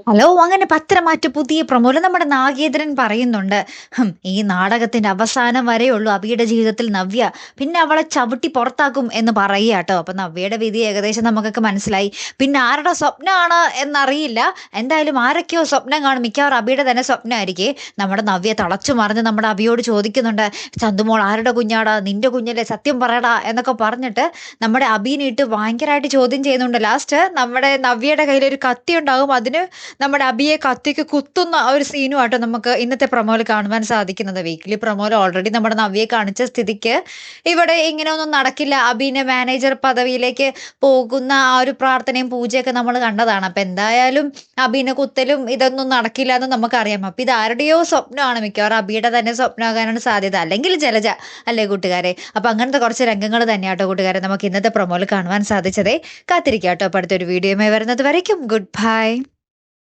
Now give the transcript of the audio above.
Hello! അങ്ങനെ പത്രമാറ്റ് പുതിയ പ്രൊമോല് നമ്മുടെ നാഗേന്ദ്രൻ പറയുന്നുണ്ട്. ഈ നാടകത്തിന്റെ അവസാനം വരെയുള്ളൂ അഭിയുടെ ജീവിതത്തിൽ നവ്യ. പിന്നെ അവളെ ചവിട്ടി പുറത്താക്കും എന്ന് പറയാട്ടോ. അപ്പൊ നവ്യയുടെ വിധി ഏകദേശം നമുക്കൊക്കെ മനസ്സിലായി. പിന്നെ ആരുടെ സ്വപ്നാണ് എന്നറിയില്ല. എന്തായാലും ആരൊക്കെയോ സ്വപ്നം കാണും. മിക്കവാറും അഭിയുടെ തന്നെ സ്വപ്നമായിരിക്കേ. നമ്മുടെ നവ്യ തളച്ചു മറിഞ്ഞ് നമ്മുടെ അഭിയോട് ചോദിക്കുന്നുണ്ട്. "ചന്തുമോൾ ആരുടെ കുഞ്ഞാടാ? നിന്റെ കുഞ്ഞല്ലേ? സത്യം പറയടാ" എന്നൊക്കെ പറഞ്ഞിട്ട് നമ്മുടെ അഭീനെ ഇട്ട് ഭയങ്കരമായിട്ട് ചോദ്യം ചെയ്യുന്നുണ്ട്. ലാസ്റ്റ് നമ്മുടെ നവ്യയുടെ കയ്യിലൊരു കത്തി ഉണ്ടാകും. അതിന് നമ്മുടെ അബിയെ കത്തിക്ക് കുത്തുന്ന ആ ഒരു സീനുമായിട്ട് നമുക്ക് ഇന്നത്തെ പ്രൊമോയിൽ കാണുവാൻ സാധിക്കുന്നത്. വീക്കിലി പ്രൊമോയിൽ ഓൾറെഡി നമ്മുടെ നവ്യയെ കാണിച്ച സ്ഥിതിക്ക് ഇവിടെ ഇങ്ങനെയൊന്നും നടക്കില്ല. അബീനെ മാനേജർ പദവിയിലേക്ക് പോകുന്ന ആ ഒരു പ്രാർത്ഥനയും പൂജയൊക്കെ നമ്മൾ കണ്ടതാണ്. അപ്പൊ എന്തായാലും അബീനെ കുത്തലും ഇതൊന്നും നടക്കില്ല എന്ന് നമുക്കറിയാം. അപ്പൊ ഇത് ആരുടെയോ സ്വപ്നമാണ്. മിക്കവാറും അബിയുടെ തന്നെ സ്വപ്നമാകാനാണ് സാധ്യത. അല്ലെങ്കിൽ ജലജ അല്ലേ കൂട്ടുകാരെ? അപ്പൊ അങ്ങനത്തെ കുറച്ച് രംഗങ്ങൾ തന്നെയാട്ടോ കൂട്ടുകാരെ നമുക്ക് ഇന്നത്തെ പ്രൊമോയിൽ കാണുവാൻ സാധിച്ചതേ. കാത്തിരിക്കാട്ടോ അപ്പൊ അടുത്തൊരു വീഡിയോയുമായി വരുന്നത് വരയ്ക്കും. Good bye.